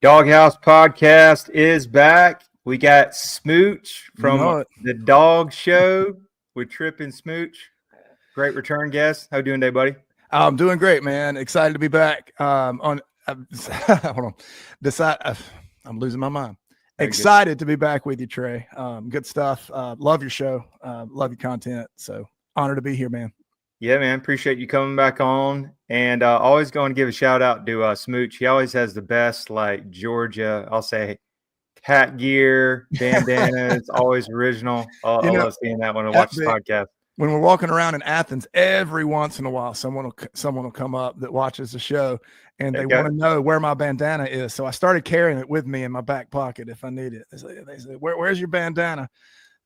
Dawg House Podcast is back. We got Smooch from the Dog Show with Trip and Smooch. Great return guest. How you doing today, buddy? I'm doing great, man. Excited to be back. Hold on. I'm losing my mind. Excited to be back with you, Trey. Good stuff. Love your show. Love your content. So honored to be here, man. Yeah, man. Appreciate you coming back on. And always going to give a shout out to Smooch. He always has the best, like Georgia, I'll say, hat gear, bandanas, always original. I love seeing that when I watch the podcast. When we're walking around in Athens, every once in a while, someone will come up that watches the show, and they want to know where my bandana is. So I started carrying it with me in my back pocket if I need it. They say, "Where's your bandana?"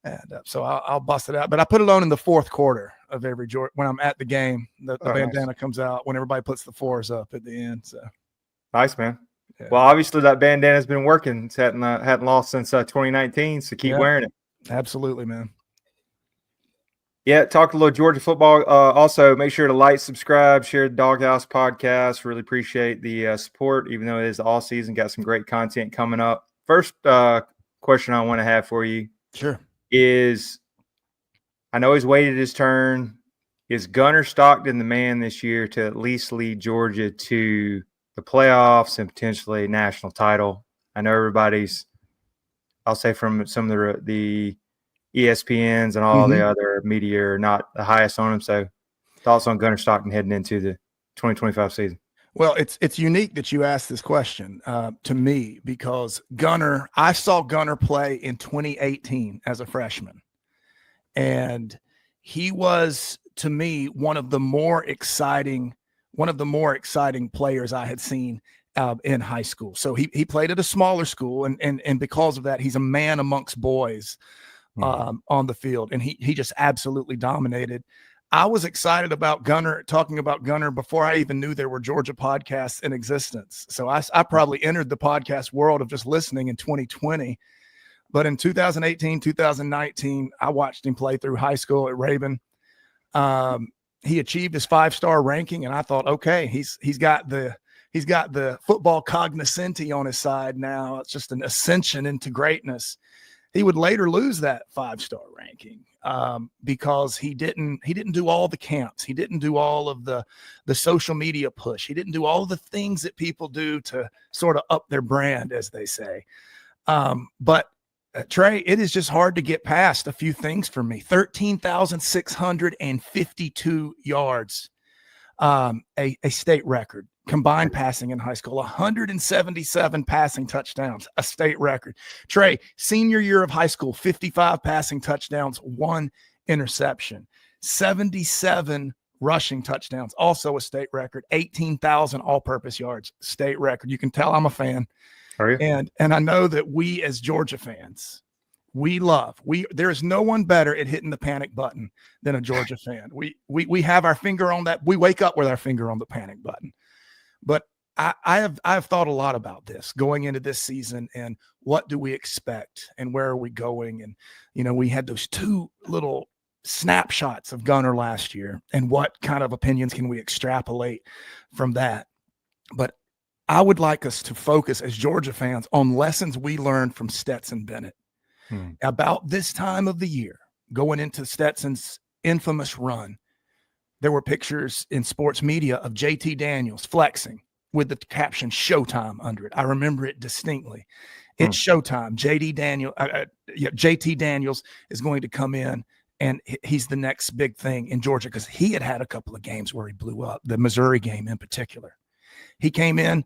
And so I'll bust it out. But I put it on in the fourth quarter of every when I'm at the game. The bandana comes out when everybody puts the fours up at the end. So nice, man. Yeah. Well, obviously that bandana has been working. It's hadn't lost since 2019, so keep wearing it. Absolutely, man. Yeah, talk a little Georgia football. Also, make sure to like, subscribe, share the Dawg House Podcast. Really appreciate the support, even though it is all season. Got some great content coming up. First question I want to have for you is, I know he's waited his turn. Is Gunner Stockton the man this year to at least lead Georgia to the playoffs and potentially national title? I know everybody's, I'll say from some of the ESPNs and all the other media are not the highest on him. So thoughts on Gunner Stockton heading into the 2025 season? Well, it's unique that you asked this question to me, because I saw Gunner play in 2018 as a freshman. And he was, to me, one of the more exciting players I had seen in high school. So he played at a smaller school, and because of that, he's a man amongst boys on the field, and he just absolutely dominated. I was excited about talking about Gunner before I even knew there were Georgia podcasts in existence. So I probably entered the podcast world of just listening in 2020. But in 2018, 2019, I watched him play through high school at Raven. He achieved his 5-star ranking, and I thought, okay, he's got the football cognoscenti on his side now. It's just an ascension into greatness. He would later lose that 5-star ranking because he didn't do all the camps. He didn't do all of the social media push. He didn't do all the things that people do to sort of up their brand, as they say. But Trey, it is just hard to get past a few things for me. 13,652 yards, a state record. Combined passing in high school, 177 passing touchdowns, a state record. Trey, senior year of high school, 55 passing touchdowns, 1 interception, 77 rushing touchdowns, also a state record, 18,000 all-purpose yards, state record. You can tell I'm a fan. Are you? And I know that we as Georgia fans, there is no one better at hitting the panic button than a Georgia fan. We have our finger on that. We wake up with our finger on the panic button. But I've thought a lot about this going into this season, and what do we expect and where are we going? And, we had those 2 little snapshots of Gunner last year, and what kind of opinions can we extrapolate from that? But I would like us to focus as Georgia fans on lessons we learned from Stetson Bennett. About this time of the year, going into Stetson's infamous run, there were pictures in sports media of JT Daniels flexing with the caption "Showtime" under it. I remember it distinctly. It's showtime. JT Daniels is going to come in, and he's the next big thing in Georgia, because he had a couple of games where he blew up, the Missouri game in particular. He came in,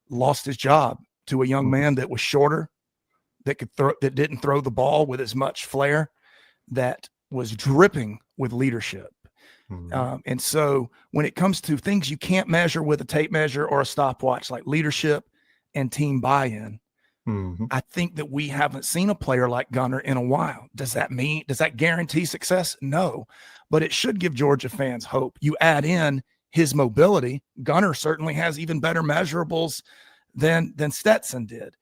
lost his job to a young man that was shorter, that didn't throw the ball with as much flair, that was dripping with leadership. And so when it comes to things you can't measure with a tape measure or a stopwatch, like leadership and team buy-in, I think that we haven't seen a player like Gunner in a while. Does that guarantee success? No, but it should give Georgia fans hope. You add in his mobility. Gunner certainly has even better measurables than Stetson did.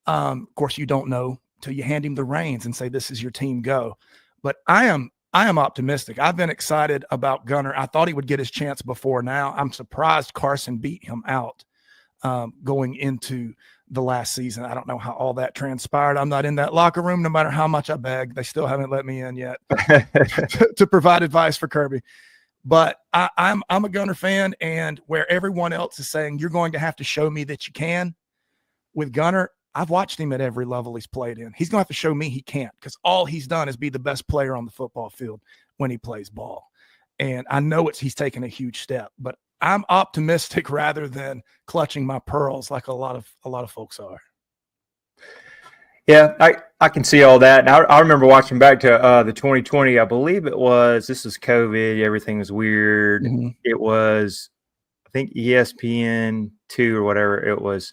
Of course, you don't know till you hand him the reins and say, this is your team, go. But I am optimistic. I've been excited about Gunner. I thought he would get his chance before now. I'm surprised Carson beat him out going into the last season. I don't know how all that transpired. I'm not in that locker room, no matter how much I beg. They still haven't let me in yet to provide advice for Kirby. But I'm a Gunner fan, and where everyone else is saying you're going to have to show me that you can, with Gunner, I've watched him at every level he's played in. He's going to have to show me he can't, because all he's done is be the best player on the football field when he plays ball. And I know he's taken a huge step, but I'm optimistic rather than clutching my pearls like a lot of folks are. Yeah, I can see all that. And I remember watching back to the 2020. I believe this was COVID. Everything was weird. Mm-hmm. It was, I think, ESPN 2 or whatever. It was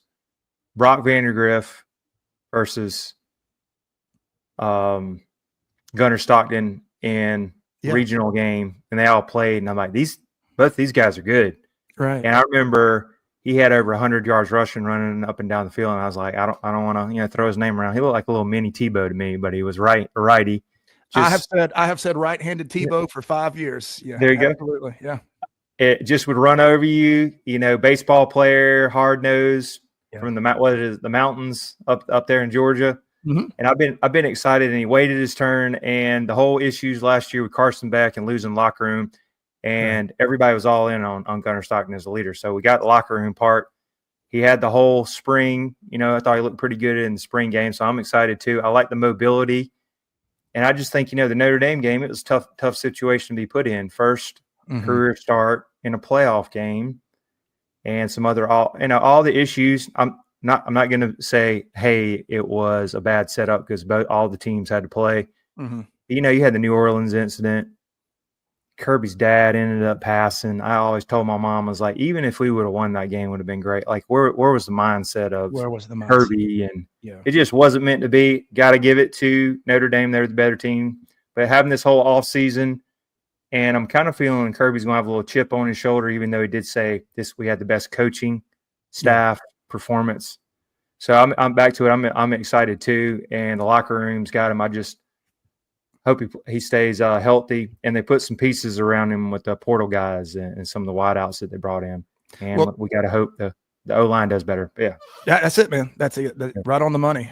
Brock Vandergriff versus Gunner Stockton in regional game, and they all played. And I'm like, both these guys are good. Right. And I remember he had over 100 yards rushing, running up and down the field. And I was like, I don't want to, throw his name around. He looked like a little mini Tebow to me, but he was righty. I have said right-handed Tebow for 5 years. Yeah, there you absolutely. go. Yeah. It just would run over you, baseball player, hard nose from the mountains up there in Georgia. Mm-hmm. And I've been excited, and he waited his turn, and the whole issues last year with Carson Beck and losing the locker room, and everybody was all in on Gunner Stockton as a leader. So we got the locker room part. He had the whole spring. I thought he looked pretty good in the spring game, so I'm excited too. I like the mobility, and I just think the Notre Dame game, it was a tough situation to be put in. First career start in a playoff game, and some other all the issues. I'm not going to say, hey, it was a bad setup, because all the teams had to play. Mm-hmm. You had the New Orleans incident. Kirby's dad ended up passing. I always told my mom, I was like, even if we would have won that game, would have been great. Like, where was the mindset of Kirby? And it just wasn't meant to be. Got to give it to Notre Dame. They're the better team. But having this whole offseason, and I'm kind of feeling Kirby's going to have a little chip on his shoulder, even though he did say we had the best coaching staff performance. So I'm back to it. I'm excited too. And the locker room's got him. I just hope he stays healthy, and they put some pieces around him with the portal guys and some of the wideouts that they brought in. And we got to hope the O-line does better. Yeah, that's it, man. That's it. Right on the money.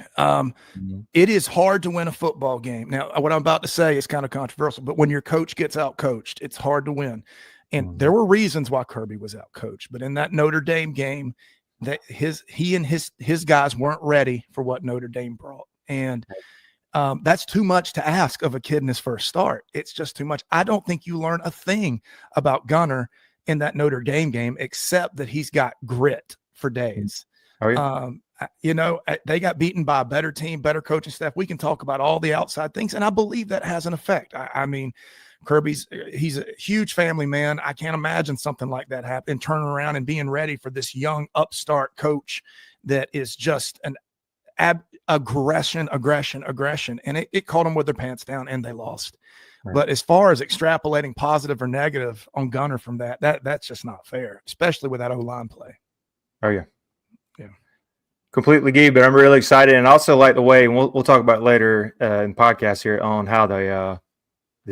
It is hard to win a football game. Now, what I'm about to say is kind of controversial, but when your coach gets out-coached, it's hard to win. And there were reasons why Kirby was out-coached, but in that Notre Dame game, that he and his guys weren't ready for what Notre Dame brought. And that's too much to ask of a kid in his first start. It's just too much. I don't think you learn a thing about Gunner in that Notre Dame game, except that he's got grit for days. Oh, yeah. They got beaten by a better team, better coaching staff. We can talk about all the outside things, and I believe that has an effect. I mean, he's a huge family man. I can't imagine something like that happen, turning around and being ready for this young upstart coach that is just an aggression. And it caught them with their pants down, and they lost. Right. But as far as extrapolating positive or negative on Gunner from that's just not fair, especially with that O-line play. Oh, yeah. Yeah. Completely agree, but I'm really excited. And also like the way, and we'll talk about it later in podcast here on how the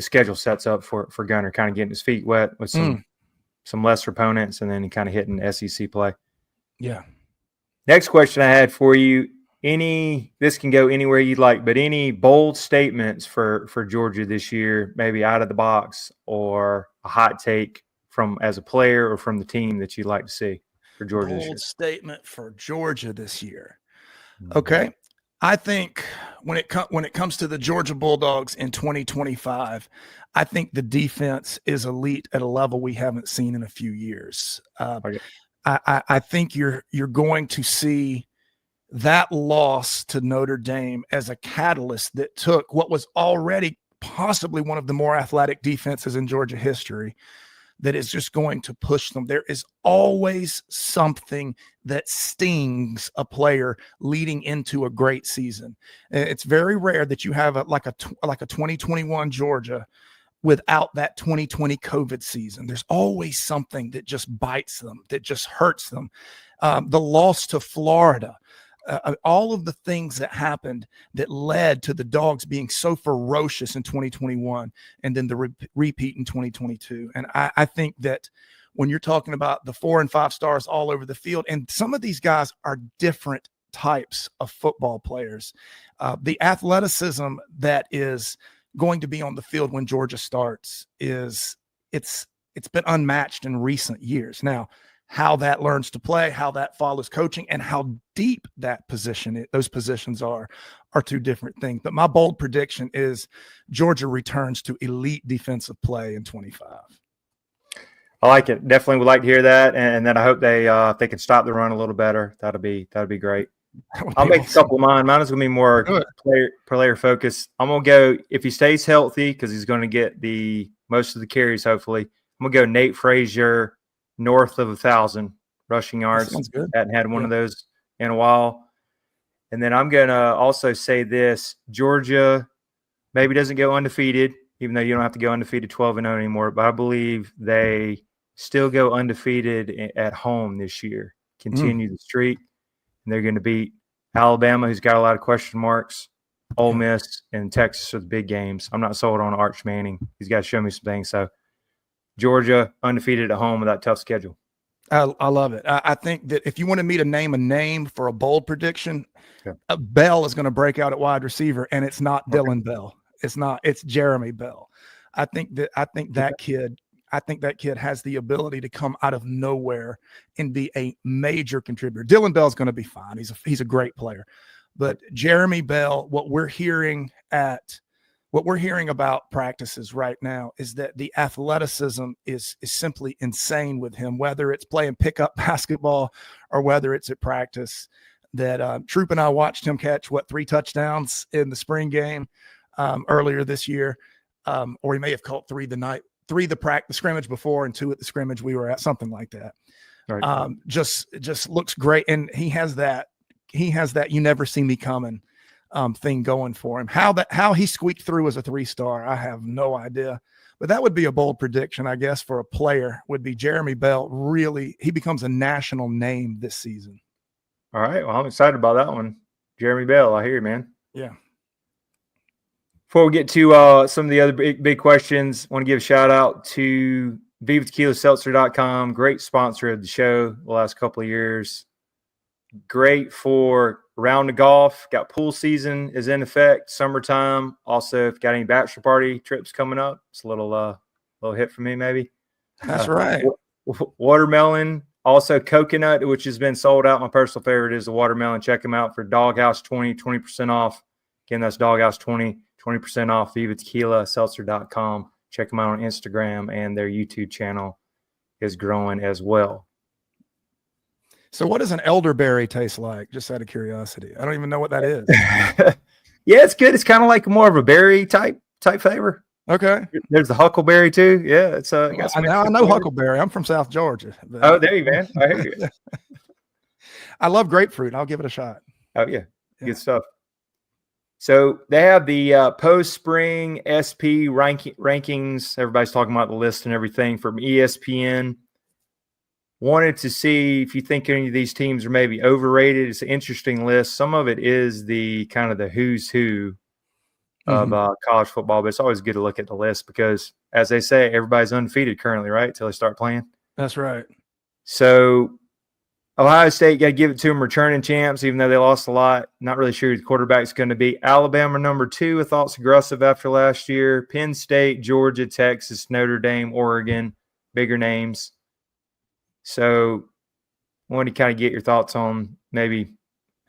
schedule sets up for Gunner, kind of getting his feet wet with some lesser opponents, and then kind of hitting SEC play. Yeah. Next question I had for you, this can go anywhere you'd like, but any bold statements for Georgia this year, maybe out of the box, or a hot take from as a player or from the team that you'd like to see for Georgia this year? Bold statement for Georgia this year. Okay. I think when it comes to the Georgia Bulldogs in 2025, I think the defense is elite at a level we haven't seen in a few years. I think you're going to see that loss to Notre Dame as a catalyst that took what was already possibly one of the more athletic defenses in Georgia history, that is just going to push them. There is always something that stings a player leading into a great season. It's very rare that you have a 2021 Georgia without that 2020 COVID season. There's always something that just bites them, that just hurts them. The loss to Florida, all of the things that happened that led to the Dogs being so ferocious in 2021 and then the repeat in 2022. And I think that when you're talking about the 4 and 5 stars all over the field. And some of these guys are different types of football players. The athleticism that is going to be on the field when Georgia starts it's been unmatched in recent years. Now, how that learns to play, how that follows coaching, and how deep those positions are two different things. But my bold prediction is Georgia returns to elite defensive play in 25. I like it. Definitely would like to hear that, and then I hope if they can stop the run a little better, that'd be great. I'll make a couple of mine. Mine is going to be more player focused. I'm going to go, if he stays healthy, because he's going to get the most of the carries, hopefully. I'm going to go Nate Frazier, north of 1,000 rushing yards. Sounds good. Hadn't had one of those in a while. And then I'm going to also say this: Georgia maybe doesn't go undefeated, even though you don't have to go undefeated 12-0 anymore. But I believe they still go undefeated at home this year, continue the streak. And they're going to beat Alabama, who's got a lot of question marks, Ole Miss, and Texas with big games. I'm not sold on Arch Manning. He's got to show me some things. So Georgia undefeated at home with that tough schedule. I love it. I think that if you wanted me to name a name for a bold prediction, Bell is going to break out at wide receiver, and it's not Dylan Bell. It's Jeremy Bell. I think that kid has the ability to come out of nowhere and be a major contributor. Dylan Bell's going to be fine. He's a great player. But Jeremy Bell, what we're hearing about practices right now is that the athleticism is simply insane with him, whether it's playing pickup basketball or whether it's at practice. That Troop and I watched him catch 3 touchdowns in the spring game earlier this year, or he may have caught 3 the scrimmage before and 2 at the scrimmage we were at, something like that. Right. Just looks great, and he has that you never see me coming thing going for him. How he squeaked through as a 3-star, I have no idea. But that would be a bold prediction, I guess, for a player, would be Jeremy Bell. Really, he becomes a national name this season. All right. Well, I'm excited about that one. Jeremy Bell, I hear you, man. Yeah. Before we get to some of the other big questions, I want to give a shout out to VivaTequilaSeltzer.com. Great sponsor of the show the last couple of years. Great for round of golf. Got pool season is in effect, summertime. Also, if you got any bachelor party trips coming up, it's a little hit for me maybe. That's right. Watermelon, also coconut, which has been sold out. My personal favorite is the watermelon. Check them out for Dawg House 20% off. Again, that's Dawg House 20% off. VivaTequilaSeltzer.com. Check them out on Instagram, and their YouTube channel is growing as well. So what does an elderberry taste like? Just out of curiosity. I don't even know what that is. Yeah, it's good. It's kind of like more of a berry type flavor. Okay. There's the huckleberry too. Yeah, it's I know huckleberry. I'm from South Georgia. Oh, there you go, man. I hear you. I love grapefruit. I'll give it a shot. Oh yeah. Good stuff. So they have the post-spring SP rankings. Everybody's talking about the list and everything from ESPN. Wanted to see if you think any of these teams are maybe overrated. It's an interesting list. Some of it is the kind of the who's who of college football, but it's always good to look at the list because, as they say, everybody's undefeated currently, right? Until they start playing. That's right. So Ohio State, got to give it to them, returning champs, even though they lost a lot. Not really sure who the quarterback's going to be. Alabama, number 2, I thought's aggressive after last year. Penn State, Georgia, Texas, Notre Dame, Oregon, bigger names. So I wanted to kind of get your thoughts on maybe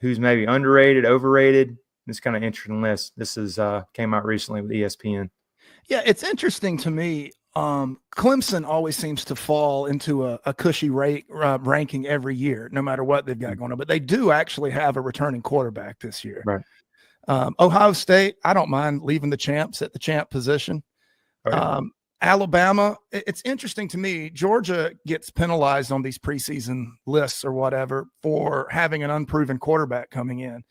who's maybe underrated, overrated. This kind of interesting list. This is came out recently with ESPN. Yeah, it's interesting to me. Clemson always seems to fall into a cushy ranking every year, no matter what they've got going on. But they do actually have a returning quarterback this year. Right. Ohio State, I don't mind leaving the champs at the champ position. Right. Alabama, it's interesting to me. Georgia gets penalized on these preseason lists or whatever for having an unproven quarterback coming in.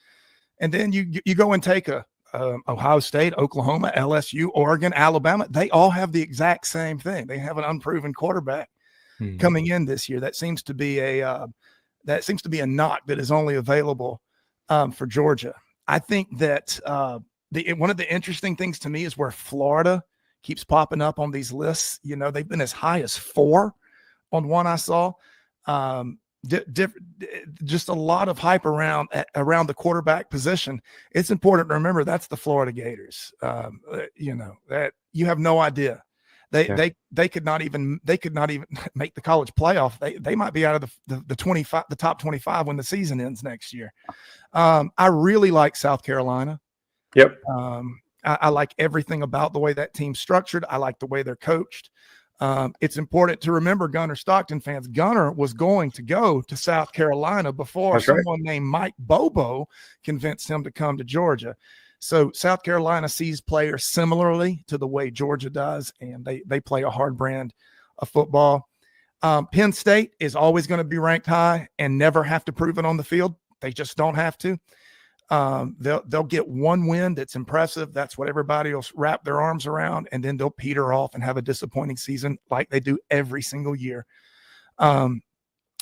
And then you go and take Ohio State, Oklahoma, LSU, Oregon, Alabama. They all have the exact same thing. They have an unproven quarterback coming in this year. That seems to be a knock that is only available for Georgia. I think that one of the interesting things to me is where Florida keeps popping up on these lists. You know, they've been as high as 4 on one I saw. Just a lot of hype around the quarterback position. It's important to remember that's the Florida Gators. That you have no idea. They could not even make the college playoff. They might be out of the top 25 when the season ends next year. I really like South Carolina. Yep. I like everything about the way that team's structured. I like the way they're coached. It's important to remember, Gunner Stockton fans, Gunner was going to go to South Carolina before someone named Mike Bobo convinced him to come to Georgia. So South Carolina sees players similarly to the way Georgia does, and they play a hard brand of football. Penn State is always going to be ranked high and never have to prove it on the field. They just don't have to. They'll get one win that's impressive. That's what everybody will wrap their arms around, and then they'll peter off and have a disappointing season like they do every single year. And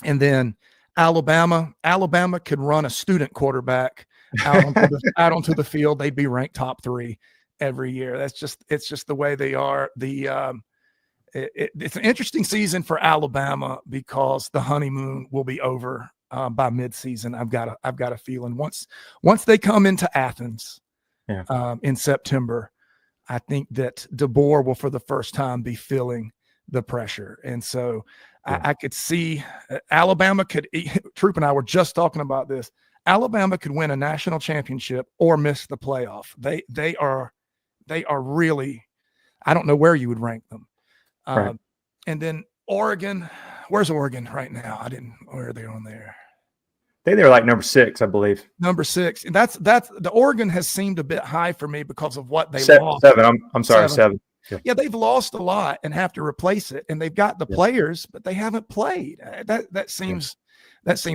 then Alabama could run a student quarterback out onto the field. They'd be ranked top 3 every year. It's just the way they are. It's an interesting season for Alabama because the honeymoon will be over by midseason. I've got a feeling once they come into Athens in September, I think that DeBoer will for the first time be feeling the pressure. And so I could see Alabama could – Troop and I were just talking about this. Alabama could win a national championship or miss the playoff. They are really – I don't know where you would rank them. Right. And then Oregon – where's Oregon right now? Where are they on there? They're like number 6, I believe. Number 6. And that's the Oregon has seemed a bit high for me because of what they lost. 7. I'm sorry, 7. Yeah, they've lost a lot and have to replace it. And they've got the players, but they haven't played. That seems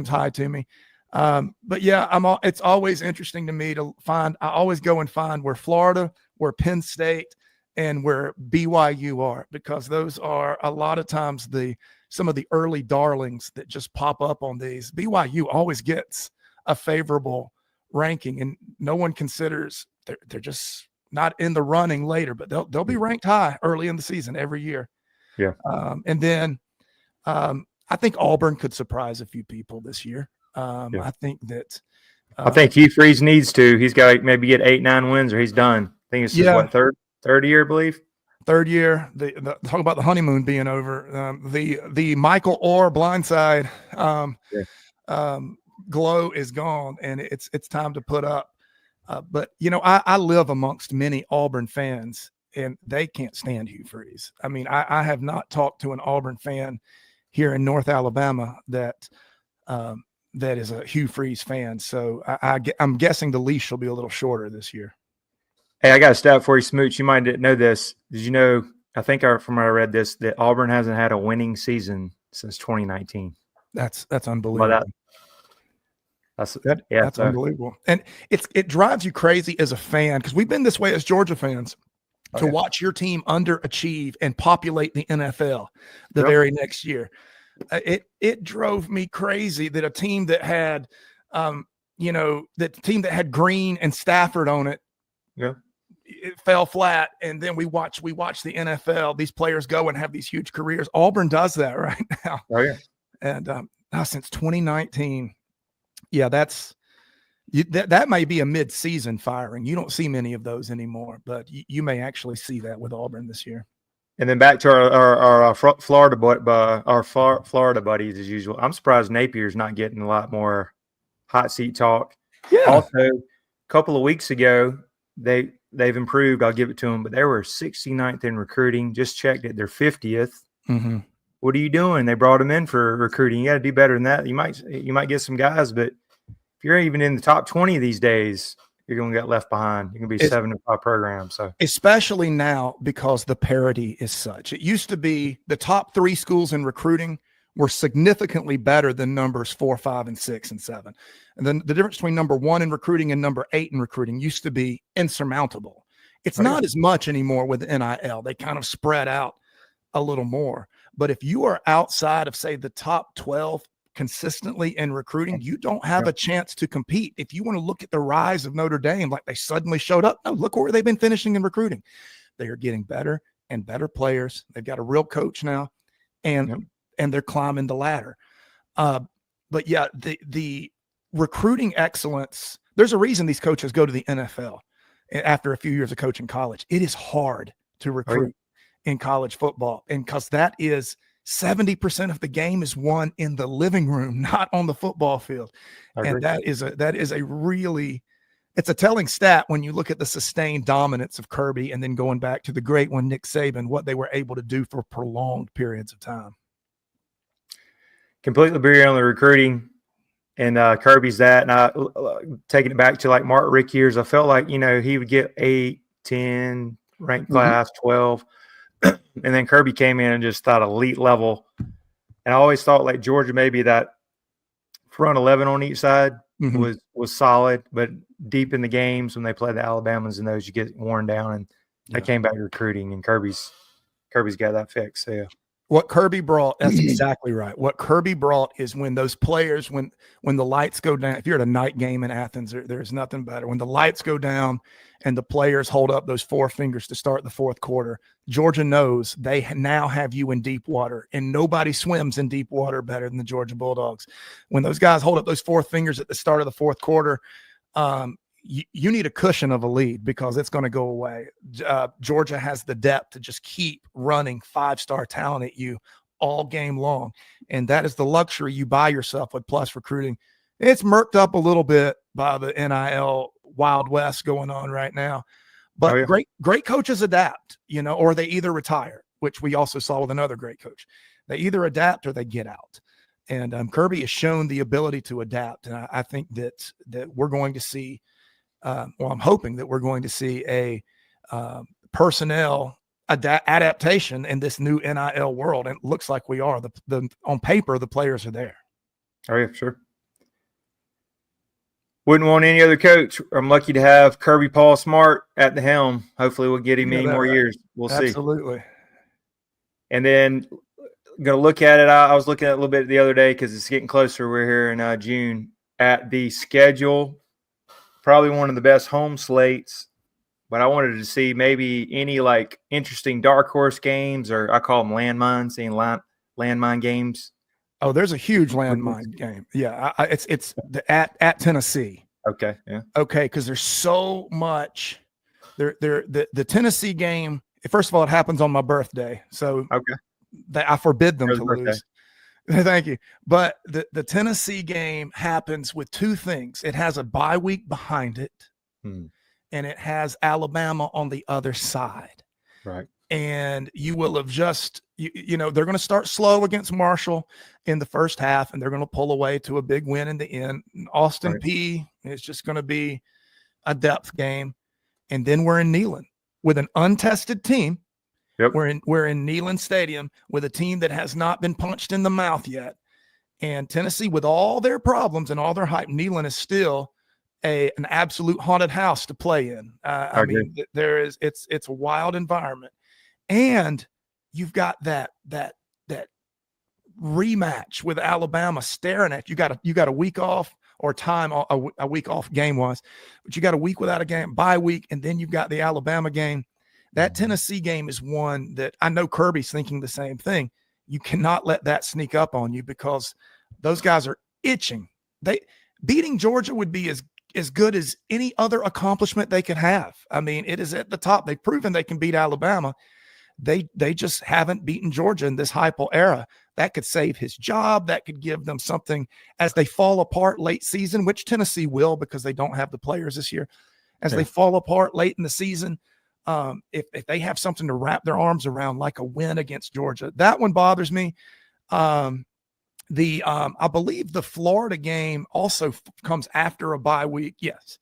high to me. But yeah, it's always interesting to me to find. I always go and find where Florida, where Penn State, and where BYU are, because those are a lot of times some of the early darlings that just pop up on these. BYU always gets a favorable ranking, and no one considers they're just not in the running later, but they'll be ranked high early in the season every year. Yeah. And then I think Auburn could surprise a few people this year. I think that I think Hugh Freeze needs to. He's got to maybe get 8-9 wins or he's done. I think it's his third year, I believe. Third year. Talk about the honeymoon being over. The Michael Orr blindside glow is gone, and it's time to put up. But I live amongst many Auburn fans, and they can't stand Hugh Freeze. I mean, I have not talked to an Auburn fan here in North Alabama that is a Hugh Freeze fan. So I'm guessing the leash will be a little shorter this year. Hey, I got a stat for you, Smooch. You might didn't know this. Did you know, I think from what I read this, that Auburn hasn't had a winning season since 2019. That's unbelievable. Well, that's unbelievable. And it drives you crazy as a fan, because we've been this way as Georgia fans to watch your team underachieve and populate the NFL the very next year. It drove me crazy that a team that had, that had Green and Stafford on it, it fell flat. And then we watch the NFL, these players go and have these huge careers. Auburn does that right now. Oh yeah. And since 2019, that may be a mid-season firing. You don't see many of those anymore, but you may actually see that with Auburn this year. And then back to our Florida buddies as usual. I'm surprised Napier's not getting a lot more hot seat talk. Yeah. Also, a couple of weeks ago, they've improved. I'll give it to them, but they were 69th in recruiting. Just checked it; they're 50th. Mm-hmm. What are you doing? They brought them in for recruiting. You got to do better than that. You might get some guys, but if you're even in the top 20 these days, you're going to get left behind. You're going to be 7-5 programs. So especially now, because the parity is such. It used to be the top 3 schools in recruiting were significantly better than numbers 4, 5, and 6, and 7. And then the difference between number 1 in recruiting and number 8 in recruiting used to be insurmountable. It's not as much anymore with NIL. They kind of spread out a little more. But if you are outside of, say, the top 12 consistently in recruiting, you don't have a chance to compete. If you want to look at the rise of Notre Dame, like they suddenly showed up, no, look where they've been finishing in recruiting. They are getting better and better players. They've got a real coach now. And and they're climbing the ladder. But yeah, the recruiting excellence, there's a reason these coaches go to the NFL after a few years of coaching college. It is hard to recruit in college football, and because that is 70% of the game is won in the living room, not on the football field. And that is a really, it's a telling stat when you look at the sustained dominance of Kirby and then going back to the great one, Nick Saban, what they were able to do for prolonged periods of time. Completely agree on the recruiting, and Kirby's that. And I taking it back to like Mark Rick years, I felt like, you know, he would get 8, 10 ranked class, 12. And then Kirby came in and just thought elite level. And I always thought like Georgia, maybe that front 11 on each side was solid, but deep in the games when they play the Alabamans and those, you get worn down. And they came back recruiting, and Kirby's got that fixed. So, yeah. What Kirby brought, that's exactly right. What Kirby brought is when those players, when the lights go down, if you're at a night game in Athens, there's nothing better. When the lights go down and the players hold up those 4 fingers to start the fourth quarter, Georgia knows they now have you in deep water, and nobody swims in deep water better than the Georgia Bulldogs. When those guys hold up those 4 fingers at the start of the fourth quarter, you need a cushion of a lead because it's going to go away. Georgia has the depth to just keep running 5-star talent at you all game long. And that is the luxury you buy yourself with Plus recruiting. It's murked up a little bit by the NIL Wild West going on right now. But great coaches adapt, you know, or they either retire, which we also saw with another great coach. They either adapt or they get out. And Kirby has shown the ability to adapt. And I think that we're going to see I'm hoping that we're going to see a personnel adaptation in this new NIL world. And it looks like we are. On paper, the players are there. Oh, yeah, sure. Wouldn't want any other coach. I'm lucky to have Kirby Paul Smart at the helm. Hopefully we'll get him many more years. We'll see. Absolutely. And then going to look at it. I was looking at it a little bit the other day because it's getting closer. We're here in June at the schedule. Probably one of the best home slates, but I wanted to see maybe any like interesting dark horse games, or I call them landmines, seeing landmine games. Oh, there's a huge landmine game. Yeah, it's at Tennessee. Okay, yeah. Okay, because there's so much. The Tennessee game. First of all, it happens on my birthday, so I forbid them to lose. Thank you. But the Tennessee game happens with 2 things. It has a bye week behind it, and it has Alabama on the other side. Right. And you will have just, you know, they're going to start slow against Marshall in the first half, and they're going to pull away to a big win in the end. Austin P is just going to be a depth game. And then we're in Neyland with an untested team. Yep. We're in Neyland Stadium with a team that has not been punched in the mouth yet. And Tennessee, with all their problems and all their hype, Neyland is still an absolute haunted house to play in. I mean, it's a wild environment. And you've got that rematch with Alabama staring at you. You got a week off, or time a week off game wise, but you got a week without a game, bye week, and then you've got the Alabama game. That Tennessee game is one that I know Kirby's thinking the same thing. You cannot let that sneak up on you because those guys are itching. Beating Georgia would be as good as any other accomplishment they could have. I mean, it is at the top. They've proven they can beat Alabama. They just haven't beaten Georgia in this Heupel era. That could save his job. That could give them something as they fall apart late season, which Tennessee will because they don't have the players this year. As they fall apart late in the season, if they have something to wrap their arms around, like a win against Georgia, that one bothers me. I believe the Florida game also comes after a bye week. Yes.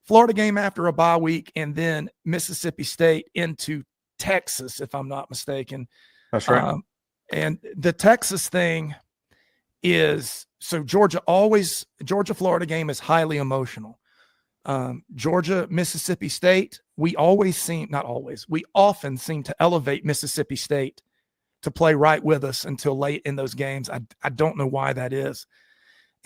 Florida game after a bye week, and then Mississippi State into Texas, if I'm not mistaken. That's right. And the Texas thing is, so Georgia-Florida game is highly emotional. Georgia-Mississippi State, we often seem to elevate Mississippi State to play right with us until late in those games. I don't know why that is.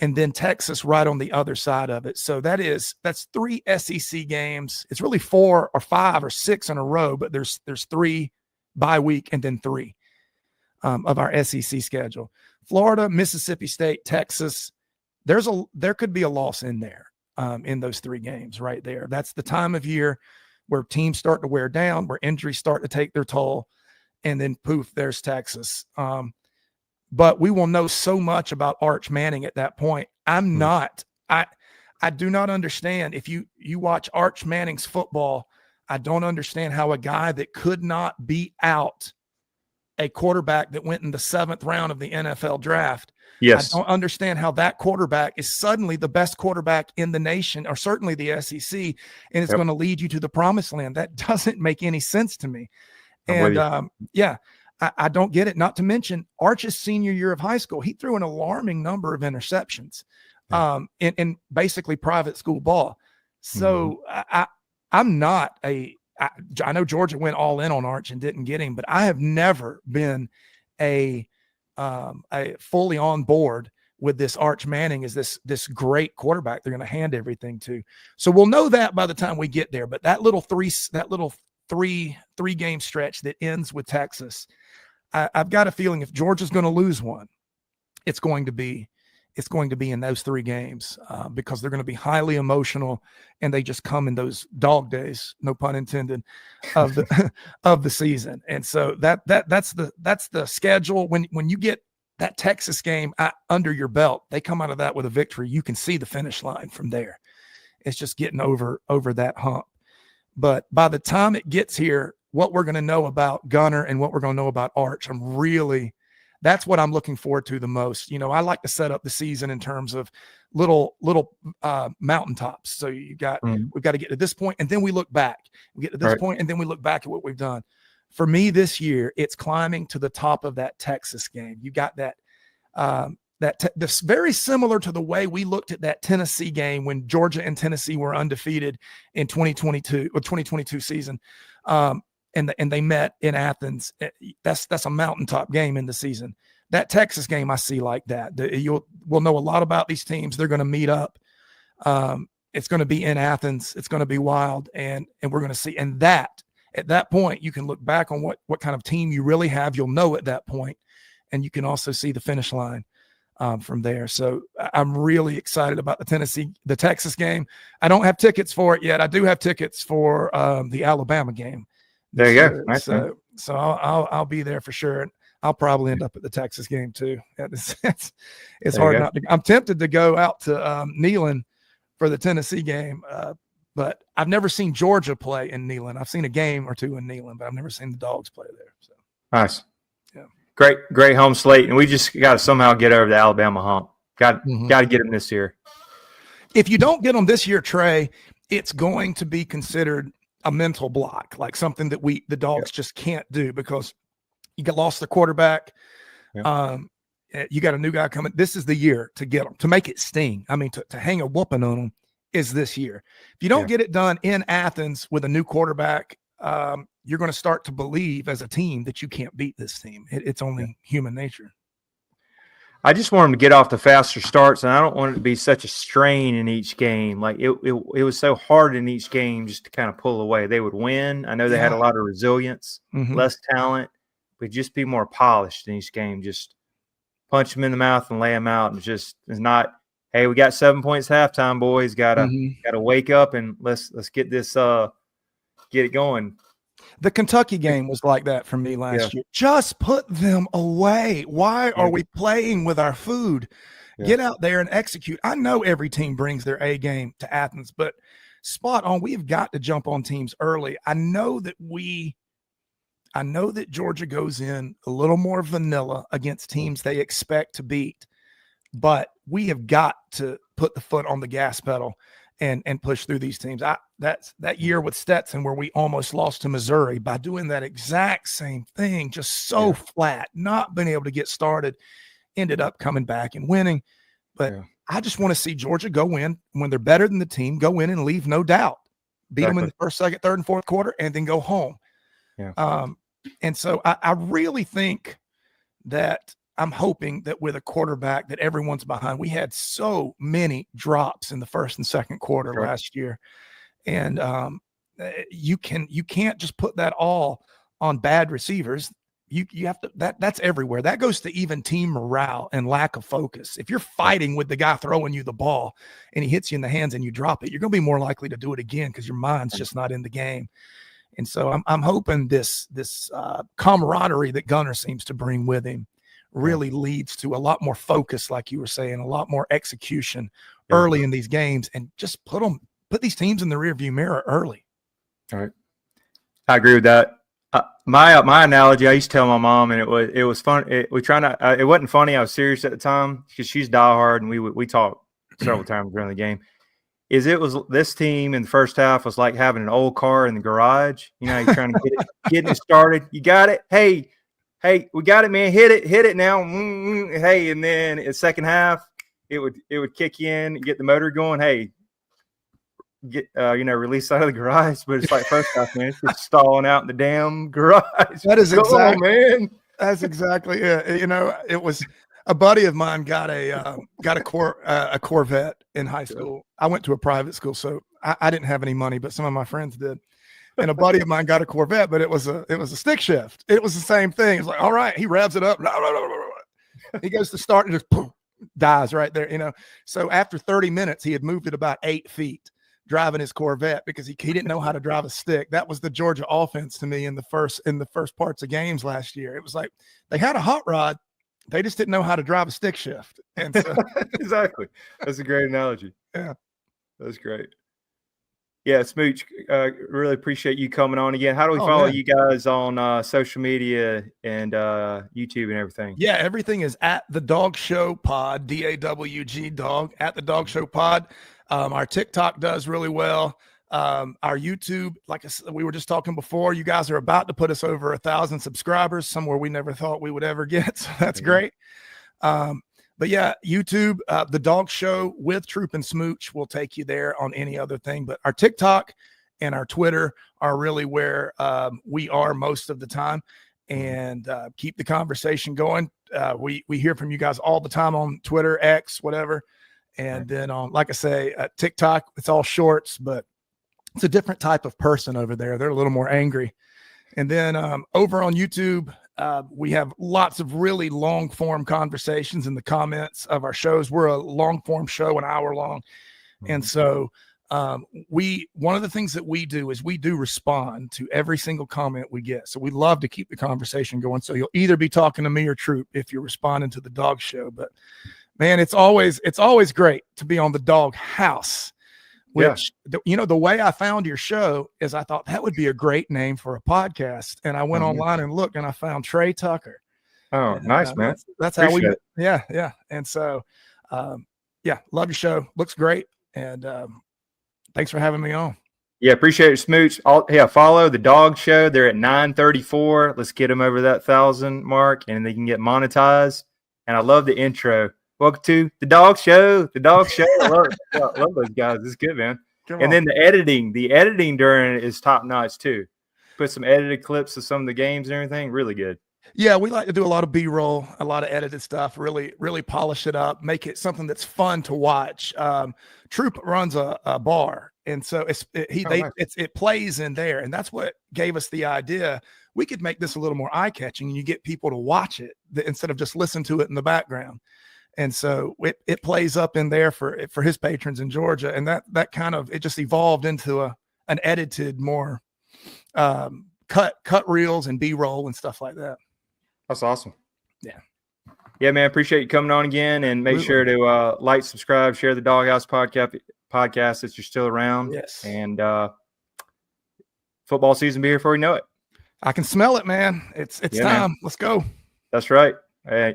And then Texas right on the other side of it. So that's 3 SEC games. It's really 4 or 5 or 6 in a row, but there's 3 bye week and then 3. of our SEC schedule. Florida, Mississippi State, Texas. There could be a loss in there in those 3 games right there. That's the time of year where teams start to wear down, where injuries start to take their toll, and then poof, there's Texas. But we will know so much about Arch Manning at that point. I do not understand. If you watch Arch Manning's football, I don't understand how a guy that could not beat out a quarterback that went in the 7th round of the NFL draft. Yes. I don't understand how that quarterback is suddenly the best quarterback in the nation, or certainly the SEC, and it's going to lead you to the promised land. That doesn't make any sense to me. And I don't get it. Not to mention Arch's senior year of high school, he threw an alarming number of interceptions in basically private school ball. So I know Georgia went all in on Arch and didn't get him, but I have never been a fully on board with this Arch Manning as this great quarterback they're going to hand everything to. So we'll know that by the time we get there. But that little three game stretch that ends with Texas, I've got a feeling if Georgia's going to lose one, it's going to be in those 3 games because they're going to be highly emotional, and they just come in those dog days, no pun intended, of the season. And so that's the schedule. When you get that Texas game under your belt, they come out of that with a victory. You can see the finish line from there. It's just getting over that hump. But by the time it gets here, what we're going to know about Gunner and what we're going to know about Arch, that's what I'm looking forward to the most. You know, I like to set up the season in terms of little mountaintops. So we've got to get to this point, and then we look back. We get to this point, and then we look back at what we've done. For me this year, it's climbing to the top of that Texas game. You got that's very similar to the way we looked at that Tennessee game when Georgia and Tennessee were undefeated in 2022 season. And they met in Athens. That's a mountaintop game in the season. That Texas game I see like that. We'll know a lot about these teams. They're going to meet up. It's going to be in Athens. It's going to be wild, and we're going to see. And at that point, you can look back on what kind of team you really have. You'll know at that point, and you can also see the finish line from there. So I'm really excited about the Texas game. I don't have tickets for it yet. I do have tickets for the Alabama game. There you go. Nice. So I'll be there for sure. And I'll probably end up at the Texas game too. It's hard not to. I'm tempted to go out to Neyland for the Tennessee game, but I've never seen Georgia play in Neyland. I've seen a game or two in Neyland, but I've never seen the Dogs play there. So nice. Yeah. Great home slate, and we just got to somehow get over the Alabama hump. Got to get them this year. If you don't get them this year, Trey, it's going to be considered a mental block, like something that the Dogs just can't do because you lost the quarterback. Yeah. You got a new guy coming. This is the year to get them, to make it sting. I mean, to hang a whooping on them is this year. If you don't get it done in Athens with a new quarterback, you're going to start to believe as a team that you can't beat this team. It's only human nature. I just want them to get off the faster starts, and I don't want it to be such a strain in each game. Like it was so hard in each game just to kind of pull away. They would win. I know they had a lot of resilience, less talent, but just be more polished in each game. Just punch them in the mouth and lay them out. And it's not, hey, we got 7 points halftime, boys. Gotta wake up and let's get this get it going. The Kentucky game was like that for me last year. Just put them away. Why are we playing with our food? Yeah. Get out there and execute. I know every team brings their A game to Athens, but spot on. We've got to jump on teams early. I know that Georgia goes in a little more vanilla against teams they expect to beat, but we have got to put the foot on the gas pedal and push through these teams. That's that year with Stetson where we almost lost to Missouri by doing that exact same thing, just so flat, not being able to get started, ended up coming back and winning. But I just want to see Georgia go in when they're better than the team, go in and leave no doubt, beat them in the first, second, third, and fourth quarter, and then go home. Yeah. And so I really think that I'm hoping that with a quarterback that everyone's behind, we had so many drops in the first and second quarter last year. And you can't just put that all on bad receivers. you have to, that's everywhere. That goes to even team morale and lack of focus. If you're fighting with the guy throwing you the ball and he hits you in the hands and you drop it, you're going to be more likely to do it again because your mind's just not in the game. And so I'm hoping this camaraderie that Gunner seems to bring with him really leads to a lot more focus, like you were saying, a lot more execution early in these games, and just put these teams in the rearview mirror early. All right. I agree with that. My analogy, I used to tell my mom, and it was fun. It wasn't funny. I was serious at the time because she's diehard, and we talked several times during the game. This team in the first half was like having an old car in the garage. You know, you're trying to getting it started. You got it. Hey, we got it, man. Hit it now. Hey, and then in the second half, it would kick in, get the motor going. Hey, release out of the garage. But it's like first half, man, it's just stalling out in the damn garage. That is exactly, man. That's exactly it. You know, it was a buddy of mine got a Corvette in high school. I went to a private school, so I didn't have any money, but some of my friends did. And a buddy of mine got a Corvette, but it was a stick shift. It was the same thing. It's like, all right, he revs it up. He goes to start and just poof, dies right there. You know, so after 30 minutes, he had moved it about 8 feet driving his Corvette because he didn't know how to drive a stick. That was the Georgia offense to me in the first parts of games last year. It was like they had a hot rod. They just didn't know how to drive a stick shift. And so exactly. That's a great analogy. Yeah. That's great. Yeah, Smooch, really appreciate you coming on again. How do we follow you guys on social media and YouTube and everything? Yeah, everything is at the Dawg Show Pod, DAWG Dog, at the Dawg Show Pod. Our TikTok does really well. Our YouTube, like I said, we were just talking before, you guys are about to put us over 1,000 subscribers, somewhere we never thought we would ever get. So that's great. But yeah, YouTube, the Dawg Show with Troop and Smooch will take you there on any other thing. But our TikTok and our Twitter are really where we are most of the time, and keep the conversation going. We hear from you guys all the time on Twitter, X, whatever. And then on, like I say, TikTok, it's all shorts, but it's a different type of person over there. They're a little more angry. And then over on YouTube, we have lots of really long form conversations in the comments of our shows. We're a long form show, an hour long. And so one of the things that we do is we do respond to every single comment we get. So we love to keep the conversation going. So you'll either be talking to me or Troop if you're responding to the Dawg Show. But man, it's always great to be on the Dawg House. Which, the way I found your show is I thought that would be a great name for a podcast. And I went online and looked, and I found Trey Tucker. Oh, and, nice, man. That's how we, yeah. And so, love your show. Looks great. And thanks for having me on. Yeah, appreciate it, Smooch. Follow the Dawg Show. They're at 934. Let's get them over that 1,000 mark, and they can get monetized. And I love the intro. Welcome to the Dawg Show. The Dawg Show. I love those guys. It's good, man. And then the editing during it is top notch too. Put some edited clips of some of the games and everything. Really good. Yeah, we like to do a lot of B-roll, a lot of edited stuff. Really, really polish it up, make it something that's fun to watch. Troop runs a bar, and so it plays in there, and that's what gave us the idea. We could make this a little more eye-catching, and you get people to watch it instead of just listen to it in the background. And so it plays up in there for his patrons in Georgia. And that kind of, it just evolved into an edited, more cut reels and B-roll and stuff like that. That's awesome. Yeah. Yeah, man. Appreciate you coming on again, and make sure to like, subscribe, share the Dawg House podcast if you're still around. Yes. And football season be here before you know it. I can smell it, man. It's time. Man. Let's go. That's right.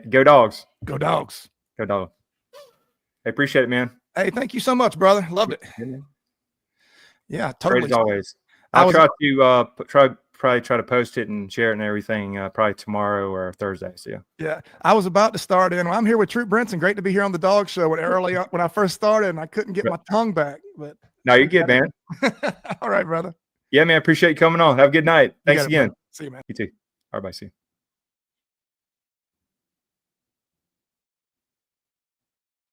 Go Dogs. Go Dogs. Go Dog. I appreciate it, man. Hey, thank you so much, brother. Loved it. Yeah, totally. Great as always. I'll try to post it and share it and everything probably tomorrow or Thursday. So yeah, I was about to start in. I'm here with Troop Brinson. Great to be here on the Dawg Show. When I first started, and I couldn't get my tongue back. But no, you're good, man. All right, brother. Yeah, man. Appreciate you coming on. Have a good night. Thanks again. See you, man. You too. All right, bye. See you.